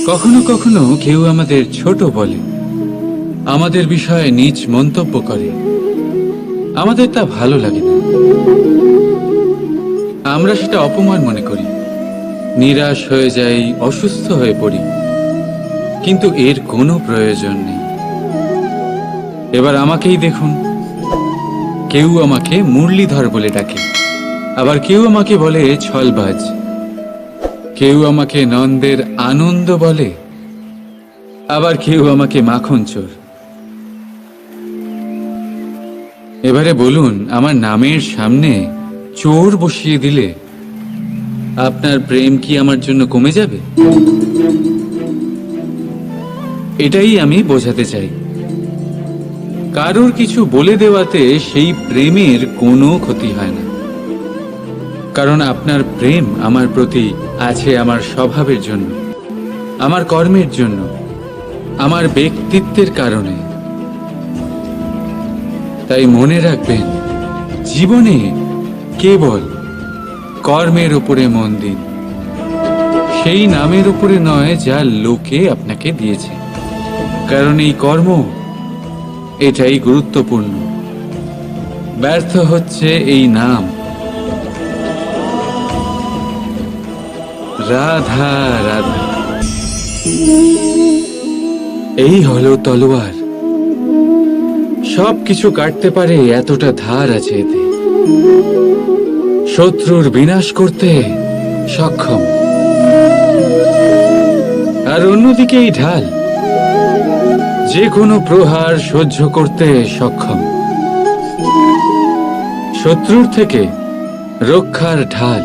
কখনো কখনো কেউ আমাদের ছোট বলে, আমাদের বিষয়ে নীচ মন্তব্য করে। আমাদের তা ভালো লাগে না, আমরা সেটা অপমান মনে করি, নিরাশ হয়ে যাই, অসুস্থ হয়ে পড়ি। কিন্তু এর কোনো প্রয়োজন নেই। এবার আমাকেই দেখুন, কেউ আমাকে মুরলীধর বলে ডাকে, আবার কেউ আমাকে বলে ছলবাজ, কেউ আমাকে নন্দের আনন্দ বলে, আবার কেউ আমাকে মাখন চোর। এবারে বলুন, আমার নামের সামনে চোর বসিয়ে দিলে আপনার প্রেম কি আমার জন্য কমে যাবে? এটাই আমি বোঝাতে চাই। কারোর কিছু বলে দেওয়াতে সেই প্রেমের কোনো ক্ষতি হয় না, কারণ আপনার প্রেম আমার প্রতি আছে আমার স্বভাবের জন্য, আমার কর্মের জন্য, আমার ব্যক্তিত্বের কারণে। তাই মনে রাখবেন, জীবনে কেবল কর্মের উপরে মন দিন, সেই নামের উপরে নয় যা লোকে আপনাকে দিয়েছে। কারণ এই কর্ম, এটাই গুরুত্বপূর্ণ। ব্যর্থ হচ্ছে এই নাম। রাধা রাধা। এই হলো তলোয়ার, সবকিছু কাটতে পারে, এতটা ধার আছে এতে। শত্রুর বিনাশ করতে সক্ষম, আর অন্যদিকে এই ঢাল যে কোনো প্রহার সহ্য করতে সক্ষম। শত্রুর থেকে রক্ষার ঢাল,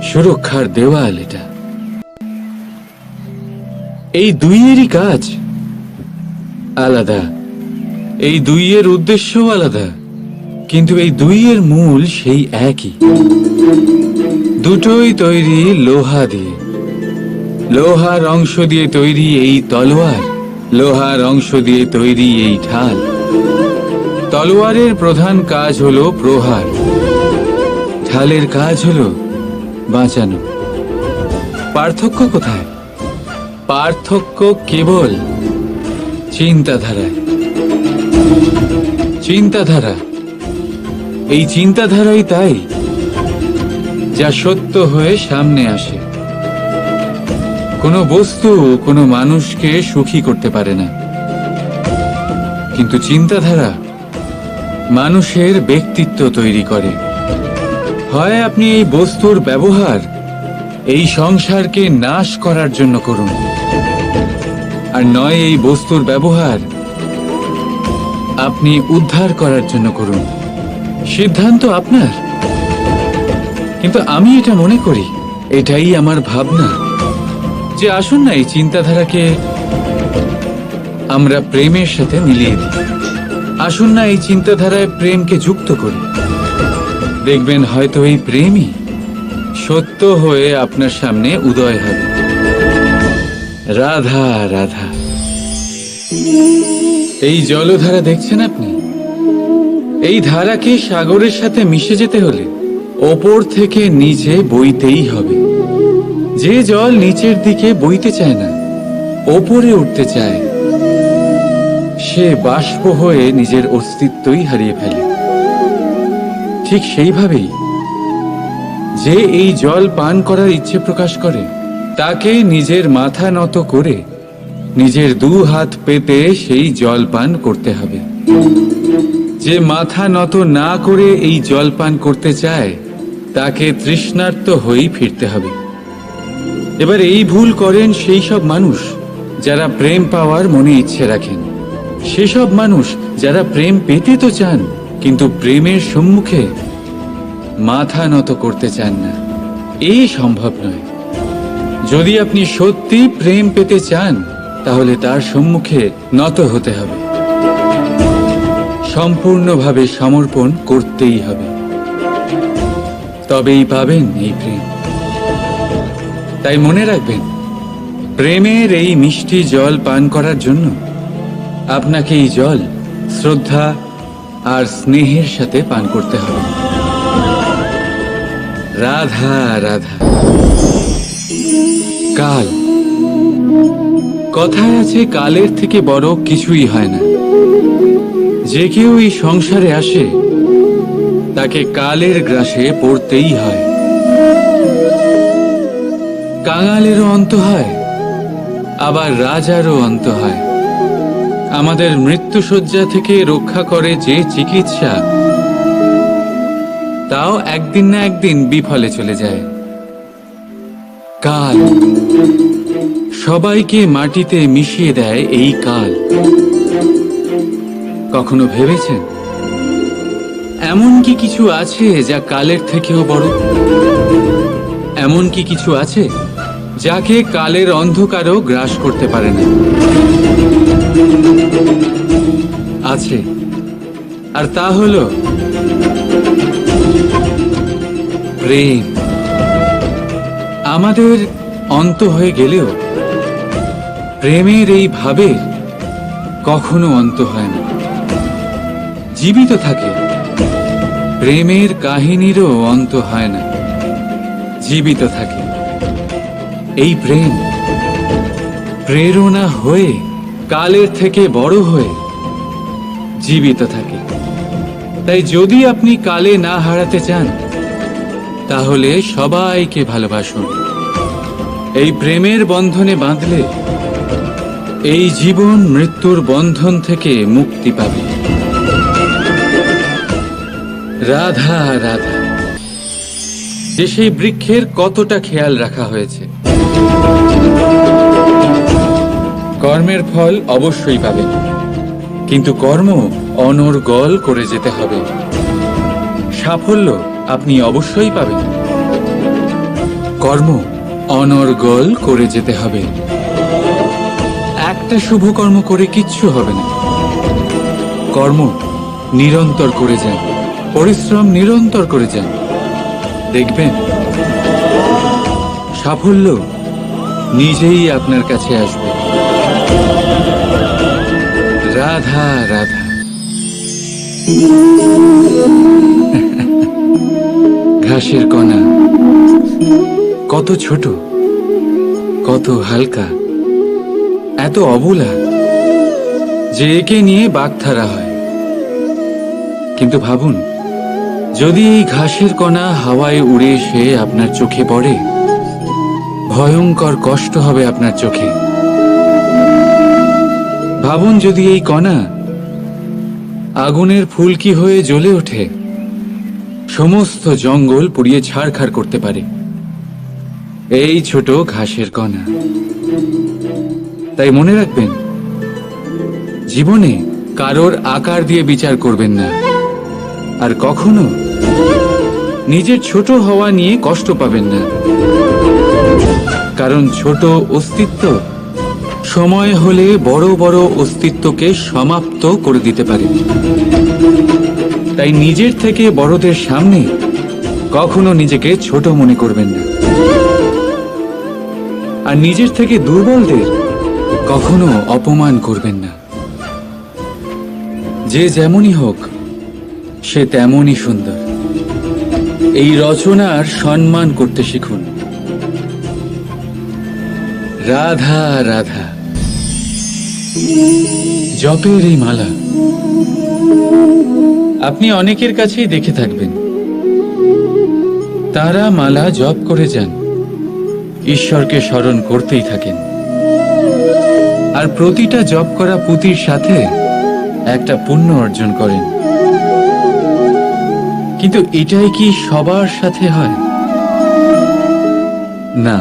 সুরক্ষার দেওয়াল এটা। এই দুইয়েরই কাজ আলাদা, এই দুইয়ের উদ্দেশ্যও আলাদা, কিন্তু এই দুইয়ের মূল সেই একই। দুটোই তৈরি লোহা দিয়ে, লোহার অংশ দিয়ে তৈরি এই তলোয়ার, লোহার অংশ দিয়ে তৈরি এই ঢাল। তলোয়ারের প্রধান কাজ হলো প্রহার, ঢালের কাজ হলো বাঁচানো। পার্থক্য কোথায়? পার্থক্য কেবল চিন্তাধারায়। চিন্তাধারা, এই চিন্তাধারাই তাই যা সত্য হয়ে সামনে আসে। কোনো বস্তু কোনো মানুষকে সুখী করতে পারে না, কিন্তু চিন্তাধারা মানুষের ব্যক্তিত্ব তৈরি করে। হয় আপনি এই বস্তুর ব্যবহার এই সংসারকে নাশ করার জন্য করুন, আর নয় এই বস্তুর ব্যবহার আপনি উদ্ধার করার জন্য করুন। সিদ্ধান্ত আপনার। কিন্তু আমি এটা মনে করি, এটাই আমার ভাবনা, যে আসুন না এই চিন্তাধারাকে আমরা প্রেমের সাথে মিলিয়ে দিই। আসুন না এই চিন্তাধারায় প্রেমকে যুক্ত করি। দেখবেন হয়তো এই প্রেমই সত্য হয়ে আপনার সামনে উদয় হবে। রাধা রাধা। এই জলধারা দেখছেন আপনি? এই ধারাকে সাগরের সাথে মিশে যেতে হলে ওপর থেকে নিচে বইতেই হবে। যে জল নিচের দিকে বইতে চায় না, ওপরে উঠতে চায়, সে বাষ্প হয়ে নিজের অস্তিত্বই হারিয়ে ফেলে। ঠিক সেইভাবেই যে এই জল পান করার ইচ্ছে প্রকাশ করে, তাকে নিজের মাথা নত করে নিজের দু হাত পেতে সেই জল পান করতে হবে। যে মাথা নত না করে এই জল পান করতে চায়, তাকে তৃষ্ণার্ত হয়েই ফিরতে হবে। এবার এই ভুল করেন সেই সব মানুষ যারা প্রেম পাওয়ার মনে ইচ্ছে রাখেন, সেসব মানুষ যারা প্রেম পেতে তো চান, কিন্তু প্রেমের সম্মুখে মাথা নত করতে চান না। এই সম্ভব নয়। যদি আপনি সত্যি প্রেম পেতে চান, তাহলে তার সম্মুখে নত হতে হবে, সম্পূর্ণভাবে সমর্পণ করতেই হবে, তবেই পাবেন এই প্রেম। তাই মনে রাখবেন, প্রেমের এই মিষ্টি জল পান করার জন্য আপনাকে এই জল শ্রদ্ধা আর স্নেহের সাথে পান করতে হবে। রাধা রাধা। কাল কথায় আছে, কালের থেকে বড় কিছুই হয় না। যে কেউ এই সংসারে আসে তাকে কালের গ্রাসে পড়তেই হয়। কাঙালেরও অন্ত হয়, আবার রাজারও অন্ত হয়। আমাদের মৃত্যুশয্যা থেকে রক্ষা করে যে চিকিৎসা, তাও একদিন না একদিন বিফলে চলে যায়। কাল সবাইকে মাটিতে মিশিয়ে দেয়। এই কাল কখনো ভেবেছেন এমন কি কিছু আছে যা কালের থেকেও বড়? এমন কি কিছু আছে যাকে কালের অন্ধকারও গ্রাস করতে পারে না? আছে, আর তা হলো প্রেম। আমাদের অন্ত হয়ে গেলেও প্রেমের এই ভাবের কখনো অন্ত হয় না, জীবিত থাকে। প্রেমের কাহিনীরও অন্ত হয় না, জীবিত থাকে। এই প্রেম প্রেরণা হয়ে কালের থেকে বড় হয়ে জীবিত থাকে। তাই যদি আপনি কালে না হারাতে চান, তাহলে সবাইকে ভালোবাসুন। এই প্রেমের বন্ধনে বাঁধলে এই জীবন মৃত্যুর বন্ধন থেকে মুক্তি পাবে। রাধা রাধা, যে সেই বৃক্ষের কতটা খেয়াল রাখা হয়েছে। কর্মের ফল অবশ্যই পাবেন, কিন্তু কর্ম অনর্গল করে যেতে হবে। সাফল্য আপনি অবশ্যই পাবেন, কর্ম অনর্গল করে যেতে হবে। একটা শুভ কর্ম করে কিচ্ছু হবে না। কর্ম নিরন্তর করে যান, পরিশ্রম নিরন্তর করে যান, দেখবেন সাফল্য নিজেই আপনার কাছে আসবে। রাধা রাধা। ঘাসের কণা কত ছোট, কত হালকা, এত অবলা যে একে নিয়ে বাগধারা হয়। কিন্তু ভাবুন, যদি এই ঘাসের কণা হাওয়ায় উড়ে এসে আপনার চোখে পড়ে, ভয়ঙ্কর কষ্ট হবে আপনার চোখে। ভাবুন, যদি এই কণা আগুনের ফুলকি হয়ে জ্বলে ওঠে, সমস্ত জঙ্গল পুড়িয়ে ছাড়খাড় করতে পারে। এই ছোট ঘাসের কণা। তাই মনে রাখবেন, জীবনে কারোর আকার দিয়ে বিচার করবেন না, আর কখনো নিজের ছোট হওয়া নিয়ে কষ্ট পাবেন না। কারণ ছোট অস্তিত্ব সময় হলে বড় বড় অস্তিত্বকে সমাপ্ত করে দিতে পারে। তাই নিজের থেকে বড়দের সামনে কখনো নিজেকে ছোট মনে করবেন না, আর নিজের থেকে দুর্বলদের কখনো অপমান করবেন না। যে যেমনই হোক, সে তেমনই সুন্দর। এই রচনার সম্মান করতে শিখুন। রাধা রাধা। জপের এই মালা আপনি অনেকের কাছেই দেখে থাকবেন। তারা মালা জপ করে যান, ঈশ্বরকে স্মরণ করতেই থাকেন, আর প্রতিটা জপ করা পুঁতির সাথে একটা পুণ্য অর্জন করেন। কিন্তু এটাই কি সবার সাথে হয়? না।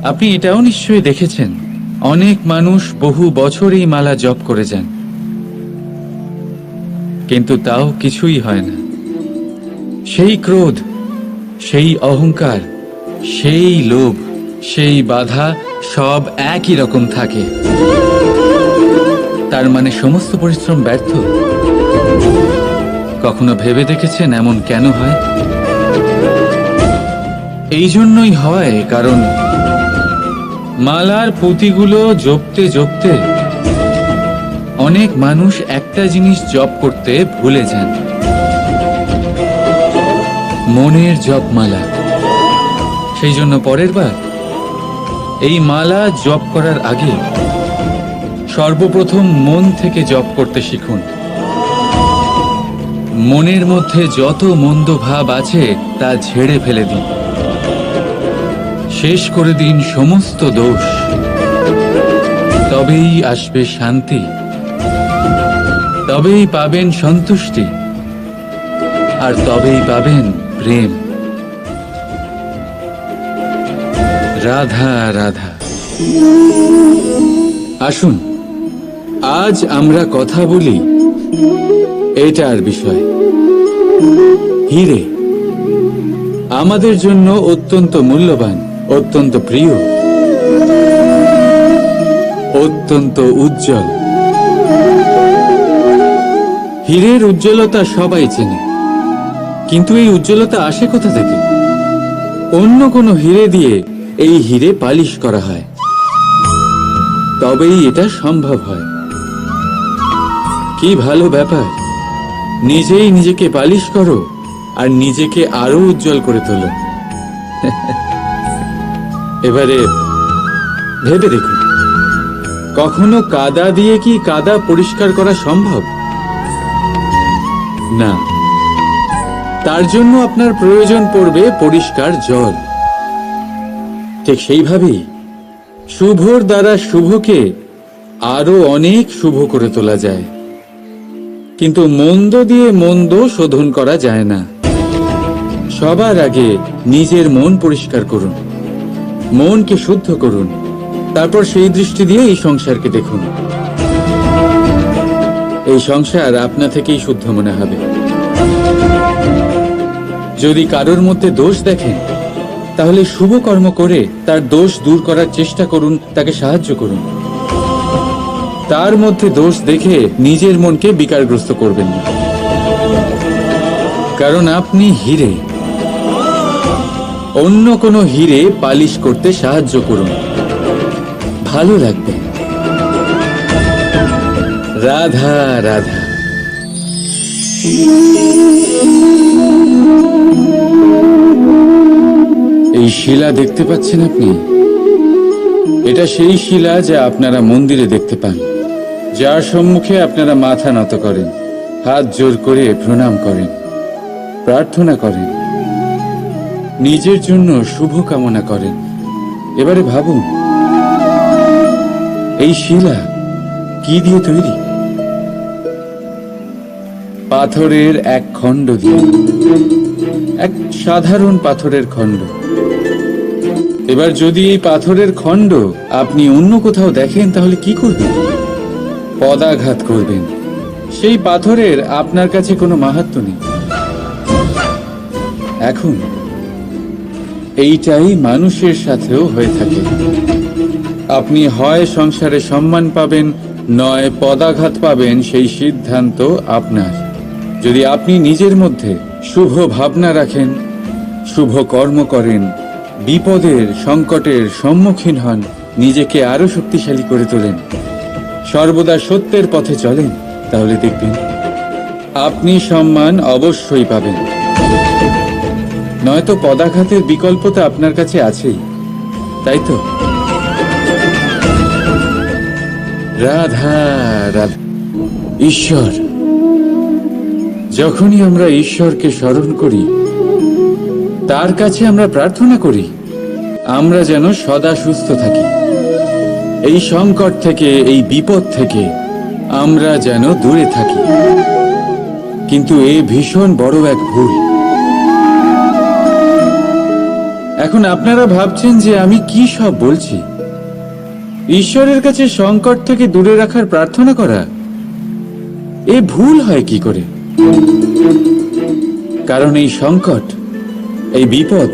আপনি এটাও নিশ্চয়ই দেখেছেন, অনেক মানুষ বহু বছর এই মালা জপ করে যান, কিন্তু তাও কিছুই হয় না। সেই ক্রোধ, সেই অহংকার, সেই লোভ, সেই বাধা সব একই রকম থাকে। তার মানে সমস্ত পরিশ্রম ব্যর্থ। কখনো ভেবে দেখেছেন এমন কেন হয়? এই জন্যই হয় কারণ মালার পুঁতিগুলো জপতে জপতে অনেক মানুষ একটা জিনিস জপ করতে ভুলে যান, মনের জপমালা। সেই জন্য পরের বার এই মালা জপ করার আগে সর্বপ্রথম মন থেকে জপ করতে শিখুন। মনের মধ্যে যত মন্দ ভাব আছে তা ঝেড়ে ফেলে দিন। শেষ করে দিন সমস্ত দোষ। তবেই আসবে শান্তি, তবেই পাবেন সন্তুষ্টি, আর তবেই পাবেন প্রেম। রাধা রাধা। আসুন আজ আমরা কথা বলি এটার বিষয়। হীরে আমাদের জন্য অত্যন্ত মূল্যবান, অত্যন্ত প্রিয়, অত্যন্ত উজ্জ্বল। হীরের উজ্জ্বলতা সবাই চেনে, কিন্তু এই উজ্জ্বলতা আসে কোথা থেকে? অন্য কোনো হীরে দিয়ে এই হীরে পালিশ করা হয়, তবেই এটা সম্ভব হয়। কি ভালো ব্যাপার! নিজেই নিজেকে পালিশ করো আর নিজেকে আরো উজ্জ্বল করে তোলো। এবারে ভেবে দেখুন, কখনো কাদা দিয়ে কি কাদা পরিষ্কার করা সম্ভব? না, তার জন্য আপনার প্রয়োজন পড়বে পরিষ্কার জল। ঠিক সেইভাবেই শুভর দ্বারা শুভকে আরো অনেক শুভ করে তোলা যায়, কিন্তু মন্দ দিয়ে মন্দ শোধন করা যায় না। সবার আগে নিজের মন পরিষ্কার করুন, মনকে শুদ্ধ করুন, তারপর সেই দৃষ্টি দিয়ে এই সংসারকে দেখুন। এই সংসার আপনা থেকেই শুদ্ধ মনে হবে। যদি কারোর মধ্যে দোষ দেখেন, তাহলে শুভ কর্ম করে তার দোষ দূর করার চেষ্টা করুন, তাকে সাহায্য করুন। তার মধ্যে দোষ দেখে নিজের মনকে বিকারগ্রস্ত করবেন না, কারণ আপনি হীরে। অন্য কোনো হীরে পালিশ করতে সাহায্য করুন, ভালো লাগবে। রাধা রাধা। এই শিলা দেখতে পাচ্ছেন আপনি? এটা সেই শিলা যা আপনারা মন্দিরে দেখতে পান, যার সম্মুখে আপনারা মাথা নত করেন, হাত জোর করে প্রণাম করেন, প্রার্থনা করেন, নিজের জন্য শুভ কামনা করেন। এবারে ভাবুন, এই শিলা কি দিয়ে তৈরি? পাথরের এক খণ্ড দিয়ে, এক সাধারণ পাথরের খণ্ড। এবার যদি এই পাথরের খণ্ড আপনি অন্য কোথাও দেখেন, তাহলে কি করবেন? পদাঘাত করবেন। সেই পাথরের আপনার কাছে কোনো মাহাত্ম্য নেই। এখন এইটাই মানুষের সাথেও হয়ে থাকে। আপনি হয় সংসারে সম্মান পাবেন, নয় পদাঘাত পাবেন, সেই সিদ্ধান্ত আপনার। যদি আপনি নিজের মধ্যে শুভ ভাবনা রাখেন, শুভ কর্ম করেন, বিপদের সংকটের সম্মুখীন হন, নিজেকে আরো শক্তিশালী করে তোলেন, সর্বদা সত্যের পথে চলেন, তাহলে দেখবেন আপনি সম্মান অবশ্যই পাবেন। নয়তো পদাঘাতের বিকল্প তো আপনার কাছে আছেই, তাই তো? রাধা রাধা। ঈশ্বর, যখনই আমরা ঈশ্বরকে স্মরণ করি, তার কাছে আমরা প্রার্থনা করি আমরা যেন সদা সুস্থ থাকি, এই সংকট থেকে, এই বিপদ থেকে আমরা যেন দূরে থাকি। কিন্তু এ ভীষণ বড় এক ভুল। এখন আপনারা ভাবছেন যে আমি কি সব বলছি। ঈশ্বরের কাছে সংকট থেকে দূরে রাখার প্রার্থনা করা, এ ভুল হয় কি করে? কারণ এই সংকট, এই বিপদ,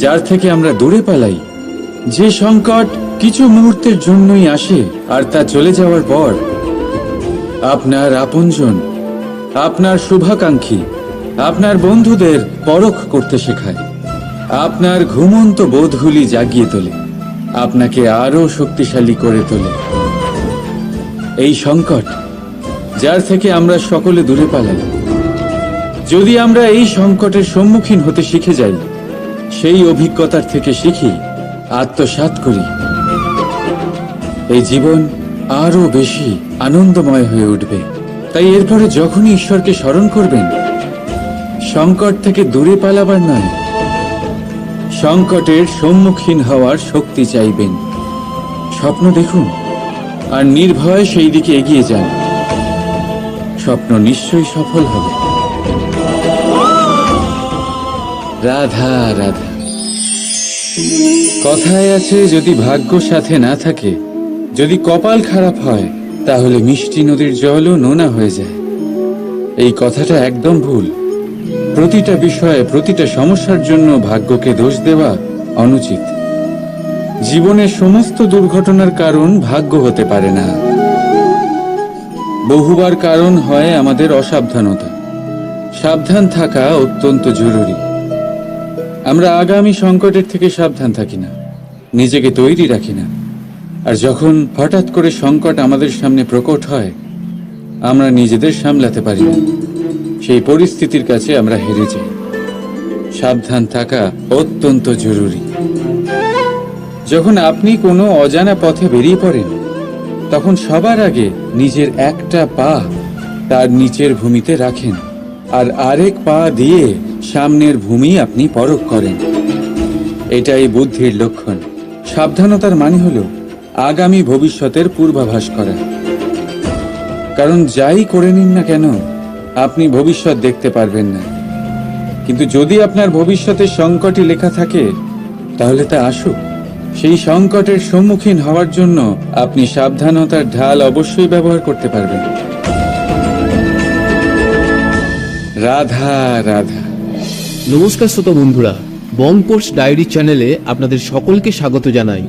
যার থেকে আমরা দূরে পালাই, যে সংকট কিছু মুহূর্তের জন্যই আসে আর তা চলে যাওয়ার পর আপনার আপনজন, আপনার শুভাকাঙ্ক্ষী, আপনার বন্ধুদের পরখ করতে শেখায়, আপনার ঘুমন্ত বোধগুলি জাগিয়ে তোলে, আপনাকে আরো শক্তিশালী করে তোলে। এই সংকট, যার থেকে আমরা সকলে দূরে পালাই, যদি আমরা এই সংকটের সম্মুখীন হতে শিখে যাই, সেই অভিজ্ঞতার থেকে শিখি আত্মসাৎ করি, এই জীবন আরো বেশি আনন্দময় হয়ে উঠবে। তাই এরপরে যখনই ঈশ্বরকে স্মরণ করবেন, সংকট থেকে দূরে পালাবার নয়, সংকটের সম্মুখীন হওয়ার শক্তি চাইবেন। স্বপ্ন দেখুন আর নির্ভয়ে সেই দিকে এগিয়ে যান। স্বপ্ন নিশ্চয়ই সফল হবে। রাধা রাধা। কথায় আছে, যদি ভাগ্য সাথে না থাকে, যদি কপাল খারাপ হয়, তাহলে মিষ্টি নদীর জলও নোনা হয়ে যায়। এই কথাটা একদম ভুল। প্রতিটা বিষয়ে, প্রতিটা সমস্যার জন্য ভাগ্যকে দোষ দেওয়া অনুচিত। জীবনের সমস্ত দুর্ঘটনার কারণ ভাগ্য হতে পারে না। বহুবার কারণ হয় আমাদের অসাবধানতা। সাবধান থাকা অত্যন্ত জরুরি। আমরা আগামী সংকটের থেকে সাবধান থাকি না, নিজেকে তৈরি রাখি না। আর যখন হঠাৎ করে সংকট আমাদের সামনে প্রকট হয়, আমরা নিজেদের সামলাতে পারি না। সেই পরিস্থিতির কাছে আমরা হেরে যাই। সাবধান থাকা অত্যন্ত জরুরি। যখন আপনি কোনো অজানা পথে বেরিয়ে পড়েন, তখন সবার আগে নিজের একটা পা তার নিচের ভূমিতে রাখেন, আর আরেক পা দিয়ে সামনের ভূমি আপনি পরখ করেন। এটাই বুদ্ধির লক্ষণ। সাবধানতার মানে হলো আগামী ভবিষ্যতের পূর্বাভাস করা। কারণ যাই করে নিন না কেন, আপনি ভবিষ্যৎ দেখতে পারবেন না। কিন্তু যদি আপনার ভবিষ্যতের সংকটই লেখা থাকে, তাহলে তা আসুক। সেই সংকটের সম্মুখীন হওয়ার জন্য আপনি সাবধানতার ঢাল অবশ্যই ব্যবহার করতে পারবেন। রাধা রাধা। নমস্কার শ্রোতা বন্ধুরা, বং পোস্ট ডায়েরি চ্যানেলে আপনাদের সকলকে স্বাগত জানাই।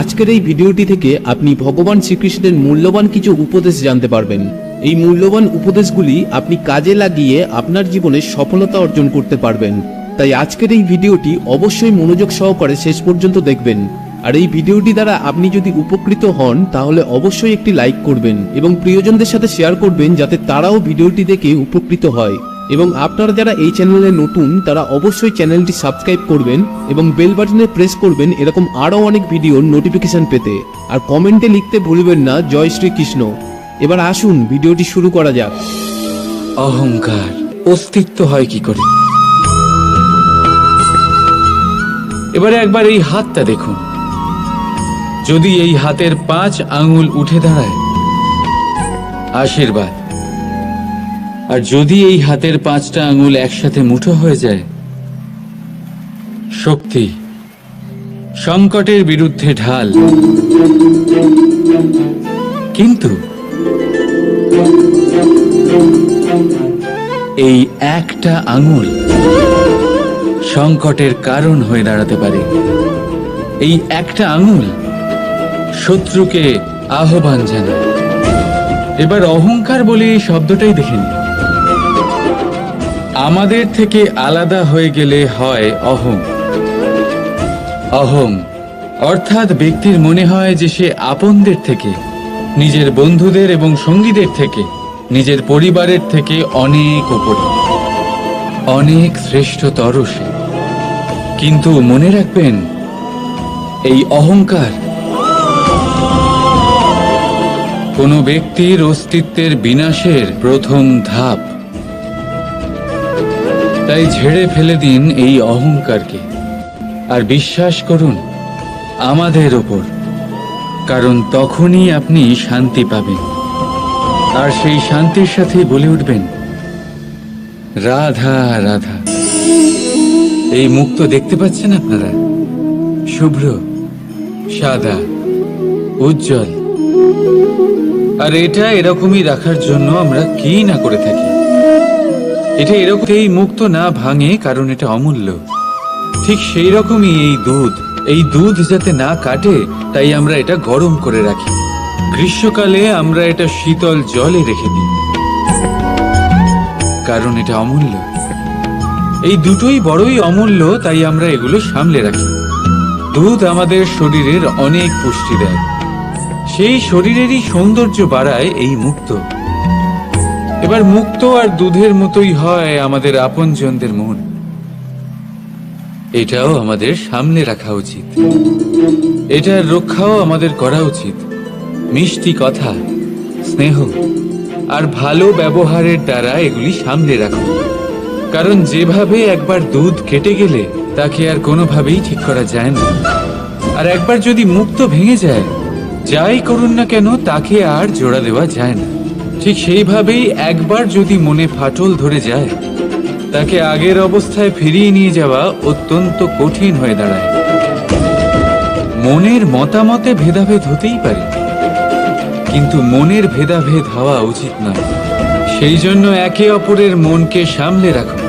আজকের এই ভিডিওটি থেকে আপনি ভগবান শ্রীকৃষ্ণের মূল্যবান কিছু উপদেশ জানতে পারবেন। এই মূল্যবান উপদেশগুলি আপনি কাজে লাগিয়ে আপনার জীবনে সফলতা অর্জন করতে পারবেন। তাই আজকের এই ভিডিওটি অবশ্যই মনোযোগ সহকারে শেষ পর্যন্ত দেখবেন। আর এই ভিডিওটি দ্বারা আপনি যদি উপকৃত হন, তাহলে অবশ্যই একটি লাইক করবেন এবং প্রিয়জনদের সাথে শেয়ার করবেন, যাতে তারাও ভিডিওটি দেখে উপকৃত হয়। এবং আপনারা যারা এই চ্যানেলে নতুন, তারা অবশ্যই চ্যানেলটি সাবস্ক্রাইব করবেন এবং বেল বাটনে প্রেস করবেন এরকম আরও অনেক ভিডিওর নোটিফিকেশন পেতে। আর কমেন্টে লিখতে ভুলবেন না জয় শ্রীকৃষ্ণ। এবার আসুন ভিডিওটি শুরু করা যাক। অহংকার অস্তিত্ব হয় কি করে? এবারে একবার এই হাতটা দেখুন। যদি এই হাতের 5 আঙ্গুল উঠে দাঁড়ায়, আশীর্বাদ। আর যদি এই হাতের 5টা আঙ্গুল একসাথে মুঠো হয়ে যায়, শক্তি। সংকটের বিরুদ্ধে ঢাল। কিন্তু এই একটা আঙ্গুল সংকটের কারণ হয়ে দাঁড়াতে পারে। এই একটা আঙ্গুল শত্রুকে আহ্বান জানায়। এবার অহংকার বলে এই শব্দটাই দেখে নিন। আমাদের থেকে আলাদা হয়ে গেলে হয় অহং। অহং অর্থাৎ ব্যক্তির মনে হয় যে সে আপনদের থেকে, নিজের বন্ধুদের এবং সঙ্গীদের থেকে, নিজের পরিবারের থেকে অনেক উপরে, অনেক শ্রেষ্ঠতর সে। কিন্তু মনে রাখবেন, এই অহংকার কোনো ব্যক্তির অস্তিত্বের বিনাশের প্রথম ধাপ। তাই ঝেড়ে ফেলে দিন এই অহংকারকে, আর বিশ্বাস করুন আমাদের ওপর। কারণ তখনই আপনি শান্তি পাবেন। আর সেই শান্তির সাথে বলে উঠবেন, রাধা রাধা। এই মুক্ত দেখতে পাচ্ছেন আপনারা? শুভ্র, সাদা, উজ্জ্বল। আর এটা এরকমই রাখার জন্য আমরা কি না করে থাকি। এটা এরকম এই মুক্ত না ভাঙে, কারণ এটা অমূল্য। ঠিক সেই রকমই এই দুধ যাতে না কাটে, তাই আমরা এটা গরম করে রাখি। গ্রীষ্মকালে আমরা এটা শীতল জলে রেখে দিই, কারণ এটা অমূল্য। এই দুটোই বড়ই অমূল্য, তাই আমরা এগুলো সামলে রাখি। দুধ আমাদের শরীরের অনেক পুষ্টি দেয়। সেই শরীরেরই সৌন্দর্য বাড়ায় এই মুক্ত। এবার মুক্ত আর দুধের মতোই হয় আমাদের আপনজনদের মন। এটাও আমাদের সামনে রাখা উচিত। এটার রক্ষাও আমাদের করা উচিত। মিষ্টি কথা, স্নেহ আর ভালো ব্যবহারের দ্বারা এগুলি সামনে রাখুন। কারণ যেভাবে একবার দুধ কেটে গেলে তাকে আর কোনোভাবেই ঠিক করা যায় না, আর একবার যদি মুক্তো ভেঙে যায়, যাই করুন না কেন তাকে আর জোড়া দেওয়া যায় না। ঠিক সেইভাবেই একবার যদি মনে ফাটল ধরে যায়, তাকে আগের অবস্থায় ফিরিয়ে নিয়ে যাওয়া অত্যন্ত কঠিন হয়ে দাঁড়ায়। মনের মতামতে ভেদাভেদ হতেই পারে, কিন্তু মনের ভেদাভেদ হওয়া উচিত নয়। সেই জন্য একে অপরের মনকে সামলে রাখুন,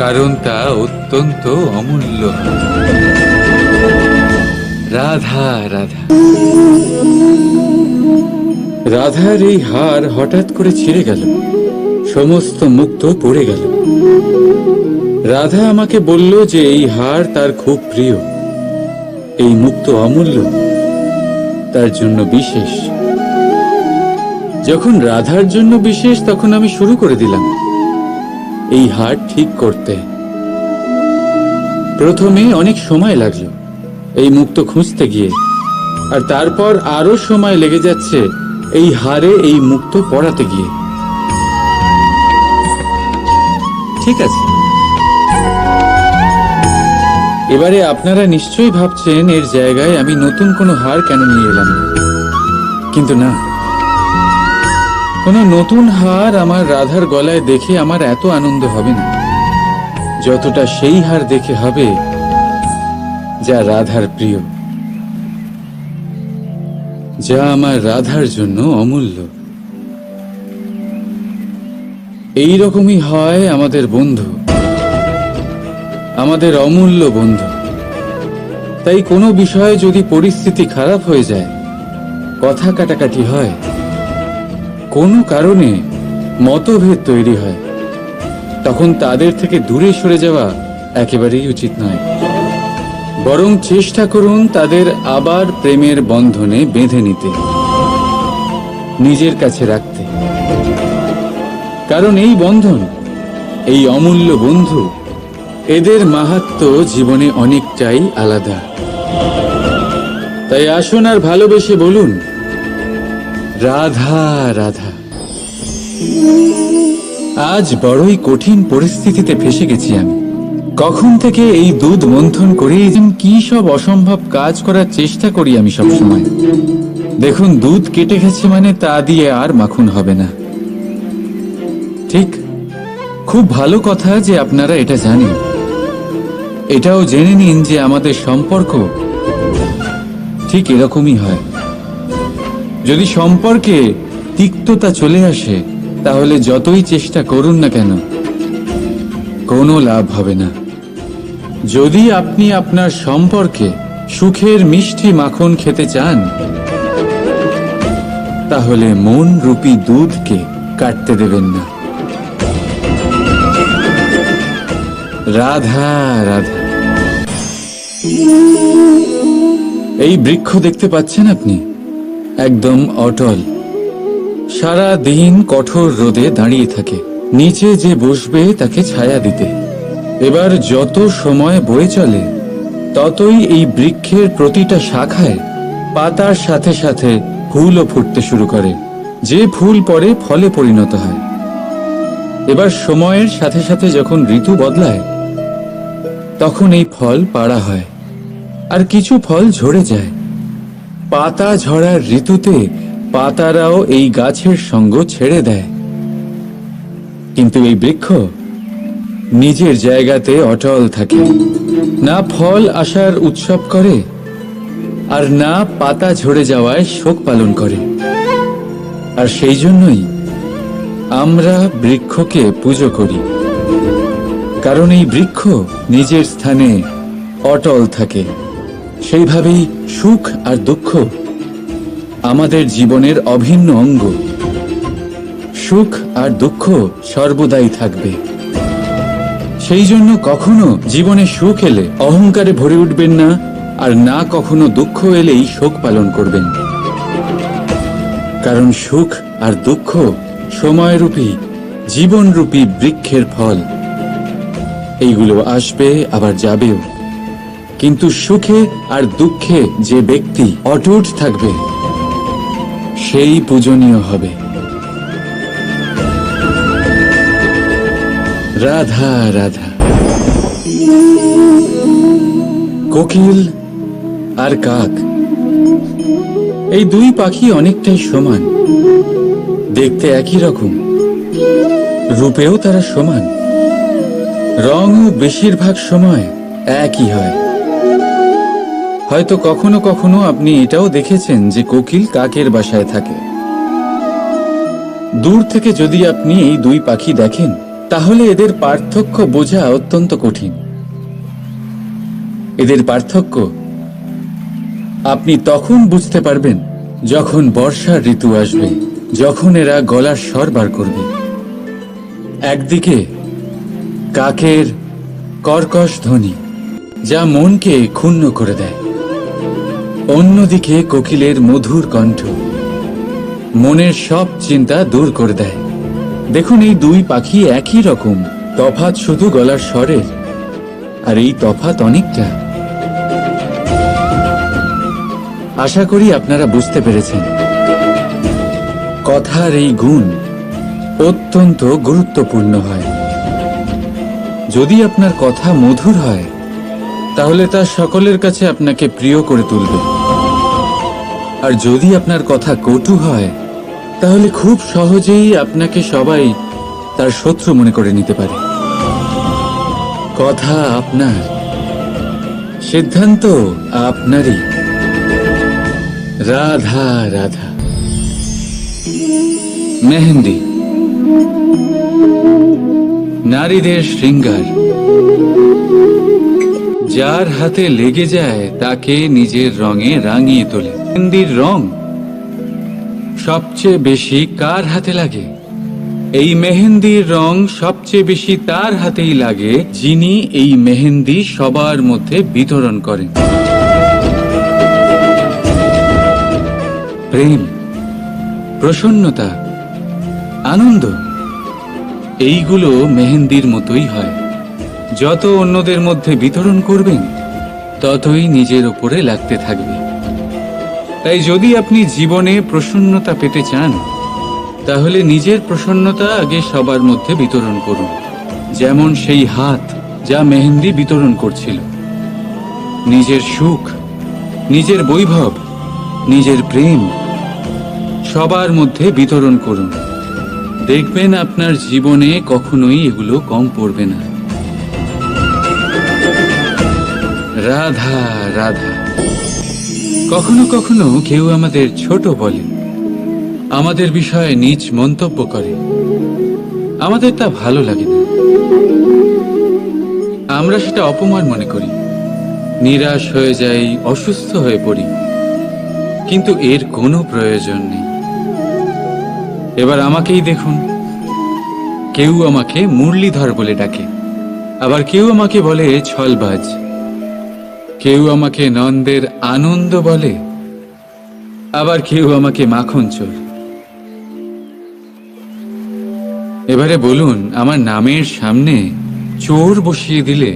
কারণ তা অত্যন্ত অমূল্য। রাধা রাধা। রাধার এই হার হঠাৎ করে ছিঁড়ে গেল, সমস্ত মুক্তো পড়ে গেল। রাধা আমাকে বলল যে এই হার তার খুব প্রিয়, এই মুক্তো অমূল্য, তার জন্য বিশেষ। যখন রাধার জন্য বিশেষ, তখন আমি শুরু করে দিলাম এই হার ঠিক করতে। প্রথমে অনেক সময় লাগলো এই মুক্তো খুঁজতে গিয়ে, আর তারপর আরো সময় লেগে যাচ্ছে এই হারে এই মুক্তো পড়াতে গিয়ে। ঠিক আছে, এবারে আপনারা নিশ্চয়ই ভাবছেন এর জায়গায় আমি নতুন কোনো হার কেন নিয়ে এলাম না। কিন্তু না, কোনো নতুন হার আমার রাধার গলায় দেখে আমার এত আনন্দ হবে না, যতটা সেই হার দেখে হবে যা রাধার প্রিয়, যা আমার রাধার জন্য অমূল্য। এই রকমই হয় আমাদের বন্ধু, আমাদের অমূল্য বন্ধু। তাই কোনো বিষয়ে যদি পরিস্থিতি খারাপ হয়ে যায়, কথা কাটাকাটি হয়, কোনো কারণে মতভেদ তৈরি হয়, তখন তাদের থেকে দূরে সরে যাওয়া একেবারেই উচিত নয়। বরং চেষ্টা করুন তাদের আবার প্রেমের বন্ধনে বেঁধে নিতে, নিজের কাছে রাখতে। কারণ এই বন্ধন, এই অমূল্য বন্ধু, এদের মাহাত্ম্য জীবনে অনেকটাই আলাদা। তাই আসুন আর ভালোবেসে বলুন, রাধা রাধা। আজ বড়ই কঠিন পরিস্থিতিতে ফেসে গেছি আমি। কখন থেকে এই দুধ মন্থন করে কি সব অসম্ভব কাজ করার চেষ্টা করি আমি সব সময়। দেখুন, দুধ কেটে গেছে মানে তা দিয়ে আর মাখন হবে না। ঠিক, খুব ভালো কথা যে আপনারা এটা জানেন। এটাও জেনে নিন যে আমাদের সম্পর্ক ঠিক এরকমই হয়। যদি সম্পর্কে তিক্ততা চলে আসে, তাহলে যতই চেষ্টা করুন না কেন, কোনো লাভ হবে না। যদি আপনি আপনার সম্পর্কে সুখের মিষ্টি মাখন খেতে চান, তাহলে মন রূপী দুধকে কাটতে দেবেন না। রাধা রাধা। এই বৃক্ষ দেখতে পাচ্ছেন আপনি, একদম অটল, সারা দিন কঠোর রোদে দাঁড়িয়ে থাকে, নিচে যে বসবে তাকে ছায়া দিতে। এবার যত সময় বয়ে চলে, ততই এই বৃক্ষের প্রতিটা শাখায় পাতার সাথে সাথে ফুলও ফুটতে শুরু করে, যে ফুল পরে ফলে পরিণত হয়। এবার সময়ের সাথে সাথে যখন ঋতু বদলায়, তখন এই ফল পাড়া হয়, আর কিছু ফল ঝরে যায়। পাতা ঝরার ঋতুতে পাতারাও এই গাছের সঙ্গ ছেড়ে দেয়, কিন্তু এই বৃক্ষ নিজের জায়গাতে অটল থাকে, না ফল আসার উৎসব করে, আর না পাতা ঝরে যাওয়ায় শোক পালন করে। আর সেই জন্যই আমরা বৃক্ষকে পুজো করি, কারণ এই বৃক্ষ নিজের স্থানে অটল থাকে। সেইভাবেই সুখ আর দুঃখ আমাদের জীবনের অভিন্ন অঙ্গ। সুখ আর দুঃখ সর্বদাই থাকবে। সেই জন্য কখনো জীবনে সুখ এলে অহংকারে ভরে উঠবেন না, আর না কখনো দুঃখ এলেই শোক পালন করবেন। কারণ সুখ আর দুঃখ সময়রূপী, জীবনরূপী বৃক্ষের ফল। এইগুলো আসবে আবার যাবেও, কিন্তু সুখে আর দুঃখে যে ব্যক্তি অটুট থাকবে সেই পূজনীয় হবে। রাধা রাধা। কোকিল আর কাক, এই দুই পাখি অনেকটাই সমান, দেখতে একই রকম, রূপেও তারা সমান, রঙও বেশিরভাগ সময় একই হয়। হয়তো কখনো কখনো আপনি এটাও দেখেছেন যে কোকিল কাকের বাসায় থাকে। দূর থেকে যদি আপনি এই দুই পাখি দেখেন তাহলে এদের পার্থক্য বোঝা অত্যন্ত কঠিন। এদের পার্থক্য আপনি তখন বুঝতে পারবেন যখন বর্ষার ঋতু আসবে, যখন এরা গলার স্বর বার করবে। একদিকে কাকের কর্কশ ধ্বনি যা মনকে ক্ষুণ্ণ করে দেয়, অন্যদিকে কোকিলের মধুর কণ্ঠ মনের সব চিন্তা দূর করে দেয়। দেখুন, এই দুই পাখি একই রকম, তফাৎ শুধু গলার স্বরের, আর এই তফাৎ অনেকটা। আশা করি আপনারা বুঝতে পেরেছেন। কথার এই গুণ অত্যন্ত গুরুত্বপূর্ণ হয়। যদি আপনার কথা মধুর হয় তাহলে তা সকলের কাছে আপনাকে প্রিয় করে তুলবে, আর যদি আপনার কথা কটু হয় তাহলে খুব সহজেই আপনাকে সবাই তার শত্রু মনে করে নিতে পারে। কথা আপনার, সিদ্ধান্ত আপনারই। রাধা রাধা। মেহেন্দি নারীদের শৃঙ্গার। যার হাতে লেগে যায় তাকে নিজের রঙে রাঙিয়ে তোলে। মেহেন্দির রং সবচেয়ে বেশি কার হাতে লাগে? এই মেহেন্দির রং সবচেয়ে বেশি তার হাতেই লাগে যিনি এই মেহেন্দি সবার মধ্যে বিতরণ করেন। প্রেম, প্রসন্নতা, আনন্দ, এইগুলো মেহেন্দির মতোই হয়। যত অন্যদের মধ্যে বিতরণ করবেন ততই নিজের উপরে লাগতে থাকবে। তাই যদি আপনি জীবনে প্রসন্নতা পেতে চান তাহলে নিজের প্রসন্নতা আগে সবার মধ্যে বিতরণ করুন, যেমন সেই হাত যা মেহেন্দি বিতরণ করছিল। নিজের সুখ, নিজের বৈভব, নিজের প্রেম সবার মধ্যে বিতরণ করুন। দেখবেন আপনার জীবনে কখনোই এগুলো কম পড়বে না। রাধা রাধা। কখনো কখনো কেউ আমাদের ছোট বলে, আমাদের বিষয়ে নীচ মন্তব্য করে, আমাদের তা ভালো লাগে না। আমরা সেটা অপমান মনে করি, নিরাশ হয়ে যাই, অসুস্থ হয়ে পড়ি, কিন্তু এর কোনো প্রয়োজন নেই। এবার আমাকেই দেখুন, কেউ আমাকে মুরলীধর বলে ডাকে, আবার কেউ আমাকে বলে ছলবাজ, কেউ আমাকে নন্দের আনন্দ বলে, আবার কেউ আমাকে মাখন চোর। এবারে বলুন, আমার নামের সামনে চোর বসিয়ে দিলে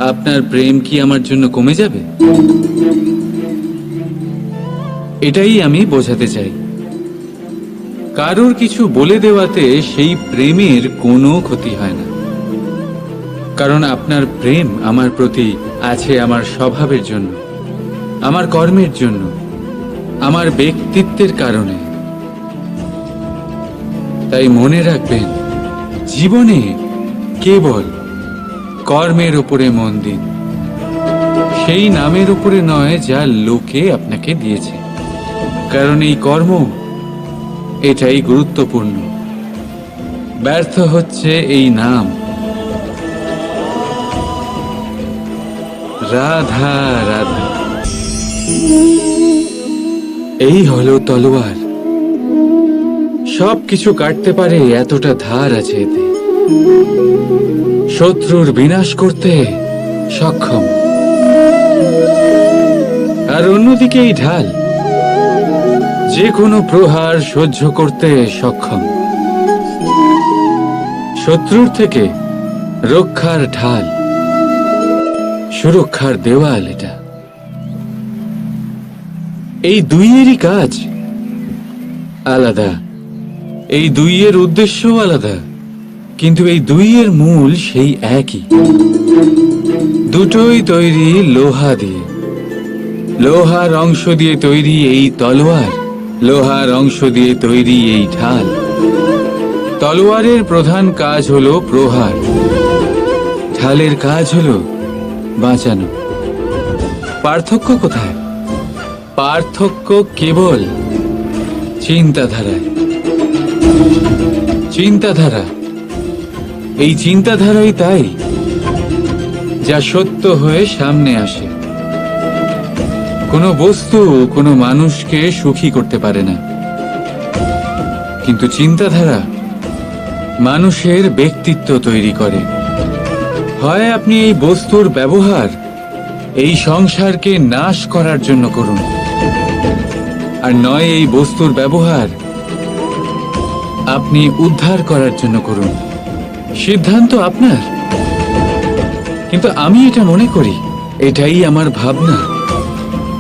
আপনার প্রেম কি আমার জন্য কমে যাবে? এটাই আমি বোঝাতে চাই। কারোর কিছু বলে দেওয়াতে সেই প্রেমের কোনো ক্ষতি হয় না, কারণ আপনার প্রেম আমার প্রতি আছে আমার স্বভাবের জন্য, আমার কর্মের জন্য, আমার ব্যক্তিত্বের কারণে। তাই মনে রাখবেন, জীবনে কেবল কর্মের উপরে মন দিন, সেই নামের উপরে নয় যা লোকে আপনাকে দিয়েছে, কারণ এই কর্ম এটাই গুরুত্বপূর্ণ। ব্যর্থ হচ্ছে এই নাম। রাধা রাধা। এই হলো তলোয়ার, সবকিছু কাটতে পারে, এতটা ধার আছে এতে। শত্রুর বিনাশ করতে সক্ষম, আর অন্যদিকে এই ঢাল যে কোনো প্রহার সহ্য করতে সক্ষম। শত্রুর থেকে রক্ষার ঢাল, সুরক্ষার দেওয়াল। এটা এই দুইয়েরই কাজ আলাদা, এই দুইয়ের উদ্দেশ্যও আলাদা, কিন্তু এই দুইয়ের মূল সেই একই। দুটোই তৈরি লোহা দিয়ে। লোহার অংশ দিয়ে তৈরি এই তলোয়ার, লোহার অংশ দিয়ে তৈরি এই ঢাল। তলোয়ারের প্রধান কাজ হলো প্রহার, ঢালের কাজ হলো বাঁচানো। পার্থক্য কোথায়? পার্থক্য কেবল চিন্তাধারায়। চিন্তাধারা, এই চিন্তাধারাই তাই যা সত্য হয়ে সামনে আসে। কোনো বস্তু কোনো মানুষকে সুখী করতে পারে না, কিন্তু চিন্তাধারা মানুষের ব্যক্তিত্ব তৈরি করে। হয় আপনি এই বস্তুর ব্যবহার এই সংসারকে নাশ করার জন্য করুন, আর নয় এই বস্তুর ব্যবহার আপনি উদ্ধার করার জন্য করুন। সিদ্ধান্ত আপনার। কিন্তু আমি এটা মনে করি, এটাই আমার ভাবনা,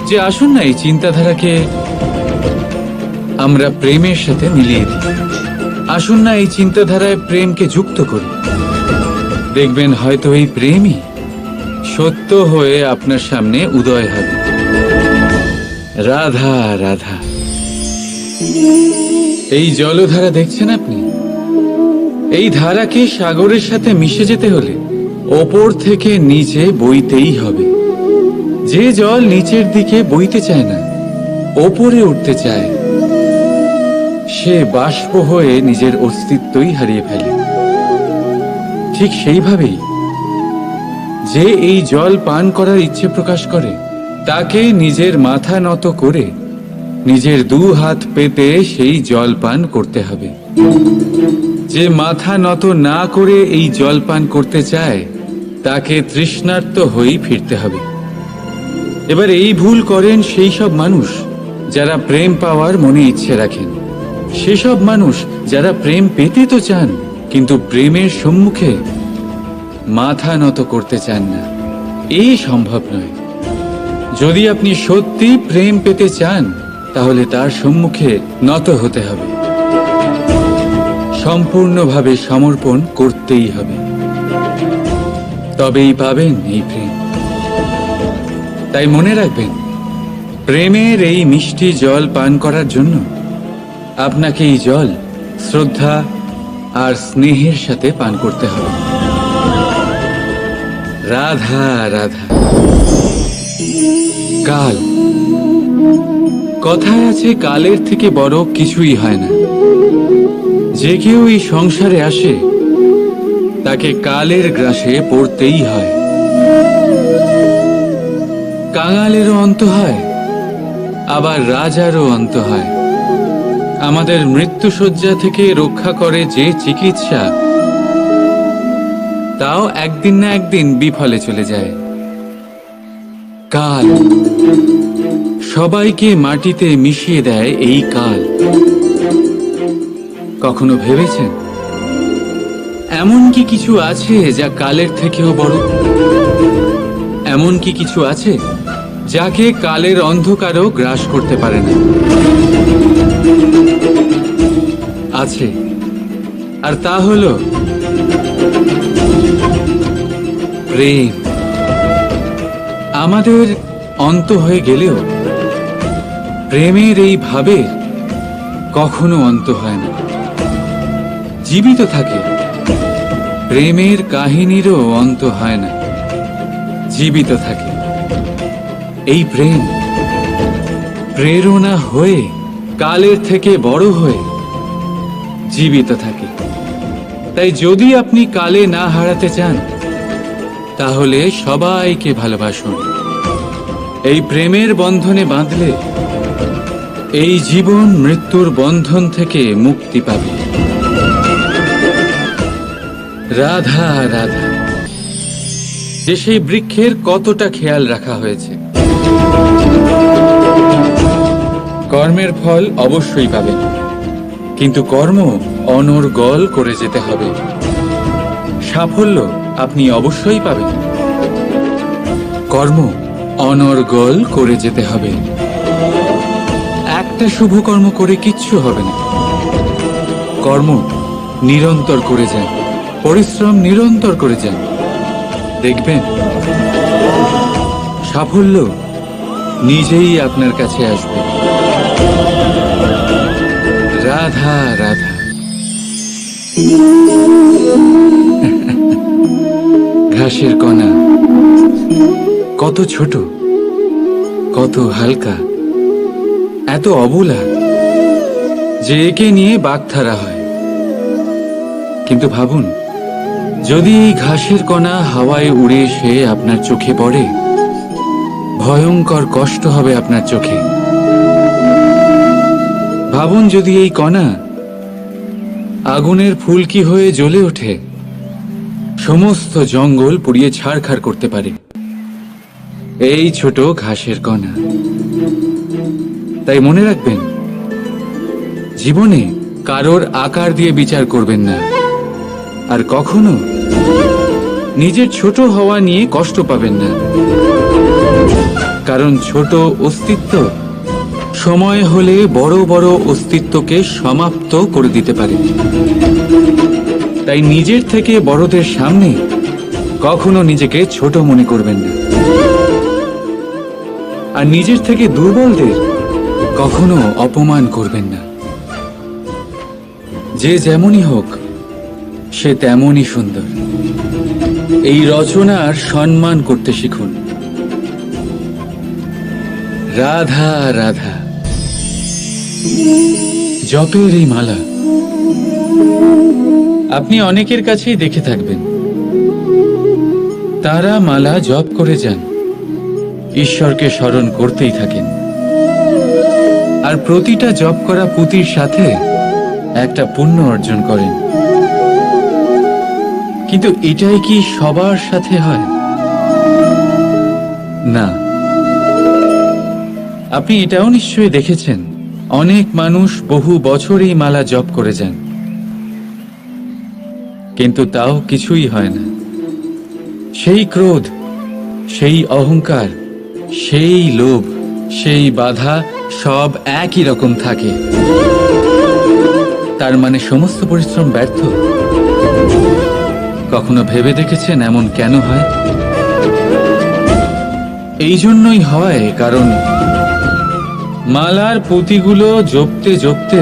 যে আসুন না এই চিন্তাধারাকে আমরা প্রেমের সাথে মিলিয়ে দিই। আসুন না এই চিন্তাধারায় প্রেমকে যুক্ত করি। দেখবেন হয়তো এই প্রেমই সত্য হয়ে আপনার সামনে উদয় হবে। রাধা রাধা। এই জলধারা দেখছেন আপনি? এই ধারাকে সাগরের সাথে মিশে যেতে হলে ওপর থেকে নিচে বইতেই হবে। যে জল নিচের দিকে বইতে চায় না, ওপরে উঠতে চায়, সে বাষ্প হয়ে নিজের অস্তিত্বই হারিয়ে ফেলে। ঠিক সেইভাবেই যে এই জল পান করার ইচ্ছে প্রকাশ করে, তাকে নিজের মাথা নত করে নিজের দু হাত পেতে সেই জল পান করতে হবে। যে মাথা নত না করে এই জল পান করতে চায়, তাকে তৃষ্ণার্ত হয়েই ফিরতে হবে। এবার এই ভুল করেন সেই সব মানুষ যারা প্রেম পাওয়ার মনে ইচ্ছে রাখেন, সেসব মানুষ যারা প্রেম পেতে তো চান, কিন্তু প্রেমের সম্মুখে মাথা নত করতে চান না। এই সম্ভব নয়। যদি আপনি সত্যি প্রেম পেতে চান, তাহলে তার সম্মুখে নত হতে হবে, সম্পূর্ণভাবে সমর্পণ করতেই হবে। তবেই পাবেন এই প্রেম। তাই মনে রাখবেন, প্রেমের এই মিষ্টি জল পান করার জন্য আপনাকে এই জল শ্রদ্ধা আর স্নেহের সাথে পান করতে হবে। রাধা রাধা। কাল, কথায় আছে কালের থেকে বড় কিছুই হয় না। যে কেউ এই সংসারে আসে, তাকে কালের গ্রাসে পড়তেই হয়। কাঙালেরও অন্ত হয়, আবার রাজারও অন্ত হয়। আমাদের মৃত্যুশয্যা থেকে রক্ষা করে যে চিকিৎসা, তাও একদিন না একদিন বিফলে চলে যায়। কাল সবাইকে মাটিতে মিশিয়ে দেয়। এই কাল, কখনো ভেবেছেন এমন কি কিছু আছে যা কালের থেকেও বড়? এমন কি কিছু আছে যাকে কালের অন্ধকারও গ্রাস করতে পারে না? আছে, আর তা হলো প্রেম। আমাদের অন্ত হয়ে গেলেও প্রেমের এই ভাবের কখনো অন্ত হয় না, জীবিত থাকে। প্রেমের কাহিনীরও অন্ত হয় না, জীবিত থাকে। এই প্রেম প্রেরণা হয়ে কালের থেকে বড় হয়ে জীবিত থাকে। তাই যদি আপনি কালে না হারাতে চান, তাহলে সবাইকে ভালোবাসুন। এই প্রেমের বন্ধনে বাঁধলে এই জীবন মৃত্যুর বন্ধন থেকে মুক্তি পাবে। রাধা রাধা। যে সেই বৃক্ষের কতটা খেয়াল রাখা হয়েছে। কর্মের ফল অবশ্যই পাবেন, কিন্তু কর্ম অনর্গল করে যেতে হবে। সাফল্য আপনি অবশ্যই পাবেন। কর্ম অনর্গল করে যেতে হবে। একটা শুভ কর্ম করে কিচ্ছু হবে না। কর্ম নিরন্তর করে যান, পরিশ্রম নিরন্তর করে যান, দেখবেন সাফল্য নিজেই আপনার কাছে আসবে। রাধা রাধা। ঘাসের কণা কত ছোট, কত হালকা, এত অবলা যে একে নিয়ে বাগধারা হয়। কিন্তু ভাবুন, যদি এই ঘাসের কণা হাওয়ায় উড়ে এসে আপনার চোখে পড়ে, ভয়ঙ্কর কষ্ট হবে আপনার চোখে। ভাবুন, যদি এই কণা আগুনের ফুলকি হয়ে জ্বলে ওঠে, সমস্ত জঙ্গল পুড়িয়ে ছারখার করতে পারে। এই ছোট ঘাসের কণা। তাই মনে রাখবেন, জীবনে কারোর আকার দিয়ে বিচার করবেন না, আর কখনো নিজের ছোট হওয়া নিয়ে কষ্ট পাবেন না। কারণ ছোট অস্তিত্ব সময় হলে বড় বড় অস্তিত্বকে সমাপ্ত করে দিতে পারে। তাই নিজের থেকে বড়দের সামনে কখনো নিজেকে ছোট মনে করবেন না, আর নিজের থেকে দুর্বলদের কখনো অপমান করবেন না। যে যেমনই হোক, সে তেমনই সুন্দর। এই রচনার সম্মান করতে শিখুন। রাধা রাধা। জপের এই মালা আপনি অনেকের কাছেই দেখে থাকবেন। তারা মালা জপ করে যান, ঈশ্বরকে স্মরণ করতেই থাকেন, আর প্রতিটা জপ করা পুঁতির সাথে একটা পুণ্য অর্জন করেন। কিন্তু এটাই কি সবার সাথে হয়? না। আপনি এটাও নিশ্চয়ই দেখেছেন, অনেক মানুষ বহু বছর এই মালা জপ করে যান, কিন্তু তাও কিছুই হয় না। সেই ক্রোধ, সেই অহংকার, সেই লোভ, সেই বাধা সব একই রকম থাকে। তার মানে সমস্ত পরিশ্রম ব্যর্থ। কখনো ভেবে দেখেছেন এমন কেন হয়? এই জন্যই হয় কারণ মালার পুঁতিগুলো জপতে জপতে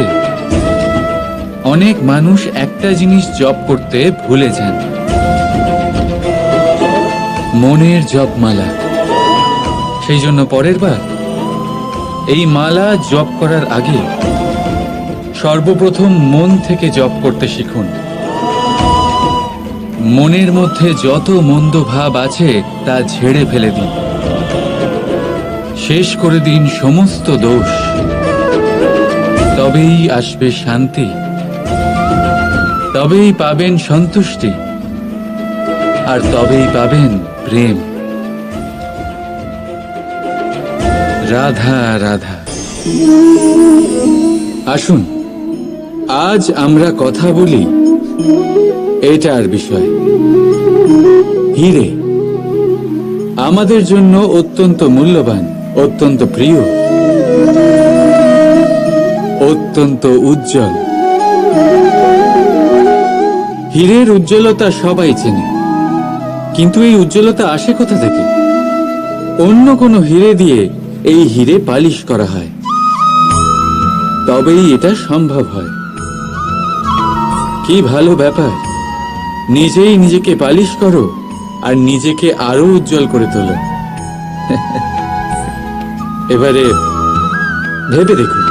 অনেক মানুষ একটা জিনিস জপ করতে ভুলে যান, মনের জপমালা। সেই জন্য পরের বার এই মালা জপ করার আগে সর্বপ্রথম মন থেকে জপ করতে শিখুন। মনের মধ্যে যত মন্দ ভাব আছে তা ঝেড়ে ফেলে দিন, শেষ করে দিন সমস্ত দোষ। তবেই আসবে শান্তি, তবেই পাবেন সন্তুষ্টি, আর তবেই পাবেন প্রেম। রাধা রাধা। আসুন আজ আমরা কথা বলি এটার বিষয়। হিরে আমাদের জন্য অত্যন্ত মূল্যবান, অত্যন্ত প্রিয়, অত্যন্ত উজ্জ্বল। হীরের উজ্জ্বলতা সবাই চেনে, কিন্তু এই উজ্জ্বলতা আসে কোথা থেকে? অন্য কোনো হিরে দিয়ে এই হিরে পালিশ করা হয়, তবেই এটা সম্ভব হয়। কি ভালো ব্যাপার! নিজেই নিজেকে পালিশ করো আর নিজেকে আরো উজ্জ্বল করে তোলো। এবারে ভেবে দেখুন,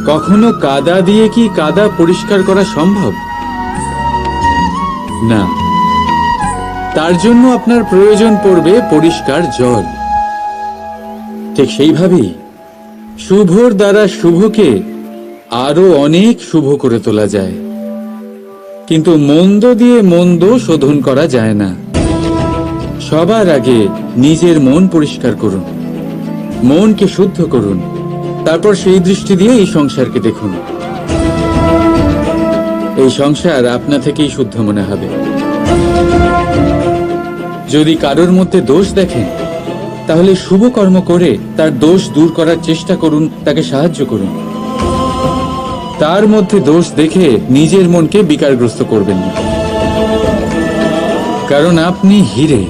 কখনো কাদা দিয়ে কি কাদা পরিষ্কার করা সম্ভব? না। তার জন্য আপনার প্রয়োজন পড়বে পরিষ্কার জল। ঠিক সেইভাবেই শুভর দ্বারা শুভকে আরো অনেক শুভ করে তোলা যায়, কিন্তু মন্দ দিয়ে মন্দ শোধন করা যায় না। সবার আগে নিজের মন পরিষ্কার করুন, মনকে শুদ্ধ করুন, তারপর সেই দৃষ্টি দিয়ে এই সংসারকে দেখুন। এই সংসার আপনা থেকেই শুদ্ধ মনে হবে। যদি কারোর মধ্যে দোষ দেখেন, তাহলে শুভ কর্ম করে তার দোষ দূর করার চেষ্টা করুন, তাকে সাহায্য করুন। তার মধ্যে দোষ দেখে নিজের মনকে বিকারগ্রস্ত করবেন না, কারণ আপনি হিরে।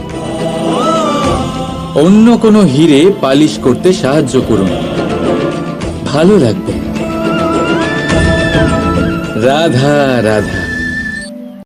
অন্য কোনো হিরে পালিশ করতে সাহায্য করুন, ভালো লাগবে। রাধা রাধা।